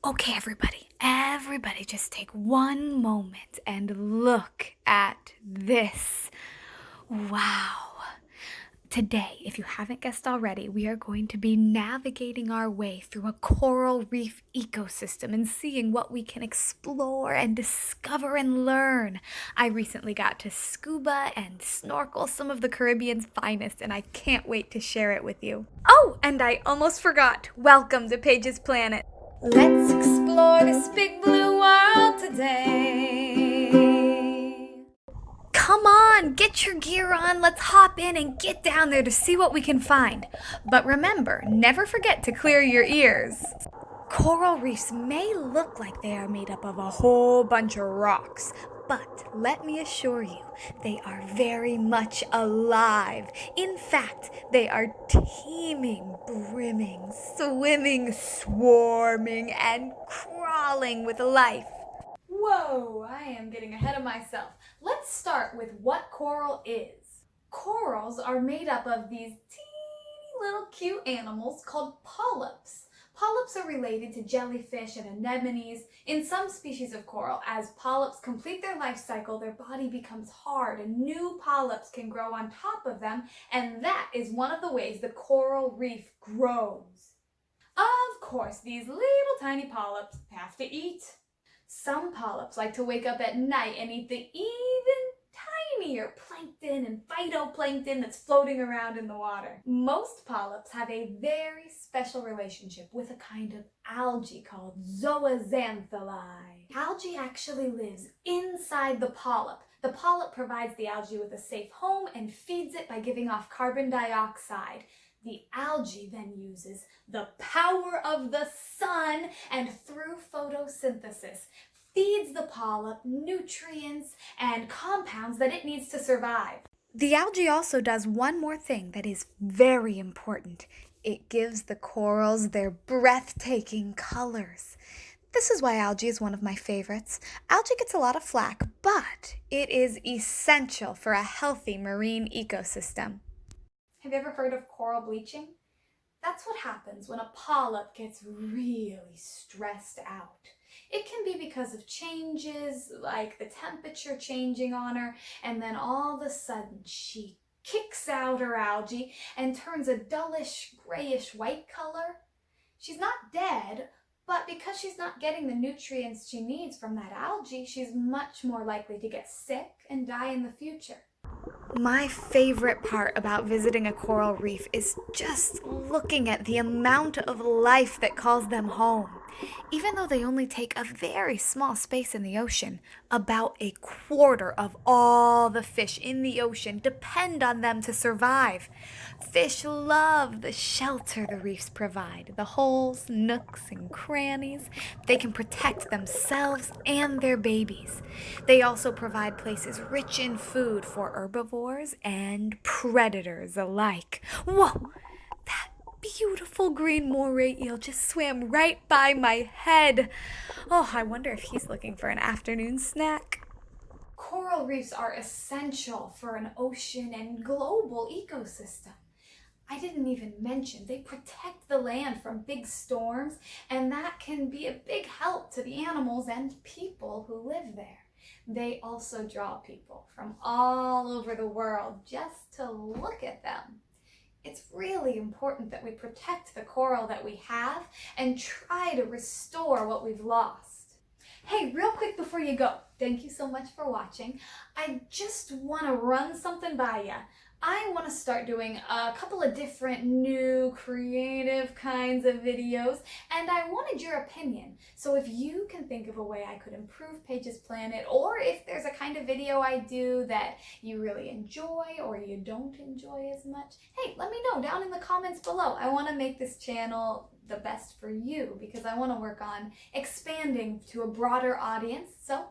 Okay, everybody just take one moment and look at this. Wow. Today, if you haven't guessed already, we are going to be navigating our way through a coral reef ecosystem and seeing what we can explore and discover and learn. I recently got to scuba and snorkel some of the Caribbean's finest, and I can't wait to share it with you. Oh, and I almost forgot. Welcome to Paige's Planet. Let's explore this big blue world today. Come on, get your gear on, let's hop in and get down there to see what we can find. But remember, never forget to clear your ears. Coral reefs may look like they are made up of a whole bunch of rocks, but let me assure you, they are very much alive. In fact, they are teeming, brimming, swimming, swarming, and crawling with life. Whoa, I am getting ahead of myself. Let's start with what coral is. Corals are made up of these teeny little cute animals called polyps. Polyps are related to jellyfish and anemones. In some species of coral, as polyps complete their life cycle, their body becomes hard and new polyps can grow on top of them, and that is one of the ways the coral reef grows. Of course, these little tiny polyps have to eat. Some polyps like to wake up at night and eat the even tinier plankton and phytoplankton that's floating around in the water. Most polyps have a very special relationship with a kind of algae called zooxanthellae. Algae actually lives inside the polyp. The polyp provides the algae with a safe home and feeds it by giving off carbon dioxide. The algae then uses the power of the sun and through photosynthesis feeds the polyp nutrients and compounds that it needs to survive. The algae also does one more thing that is very important. It gives the corals their breathtaking colors. This is why algae is one of my favorites. Algae gets a lot of flack, but it is essential for a healthy marine ecosystem. Have you ever heard of coral bleaching? That's what happens when a polyp gets really stressed out. It can be because of changes like the temperature changing on her, and then all of a sudden she kicks out her algae and turns a dullish grayish white color. She's not dead, but because she's not getting the nutrients she needs from that algae, she's much more likely to get sick and die in the future. My favorite part about visiting a coral reef is just looking at the amount of life that calls them home. Even though they only take a very small space in the ocean, about a quarter of all the fish in the ocean depend on them to survive. Fish love the shelter the reefs provide, the holes, nooks, and crannies. They can protect themselves and their babies. They also provide places rich in food for herbivores and predators alike. Whoa! That beautiful green moray eel just swam right by my head. Oh, I wonder if he's looking for an afternoon snack. Coral reefs are essential for an ocean and global ecosystem. I didn't even mention they protect the land from big storms, and that can be a big help to the animals and people who live there. They also draw people from all over the world just to look at them. It's really important that we protect the coral that we have and try to restore what we've lost. Hey, real quick before you go, thank you so much for watching. I just want to run something by you. I want to start doing a couple of different new creative kinds of videos, and I wanted your opinion. So if you can think of a way I could improve Paige's Planet, or if there's a kind of video I do that you really enjoy or you don't enjoy as much, hey, let me know down in the comments below. I want to make this channel the best for you because I want to work on expanding to a broader audience. So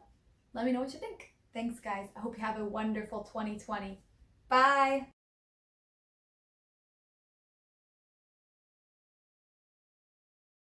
let me know what you think. Thanks, guys. I hope you have a wonderful 2020. Bye.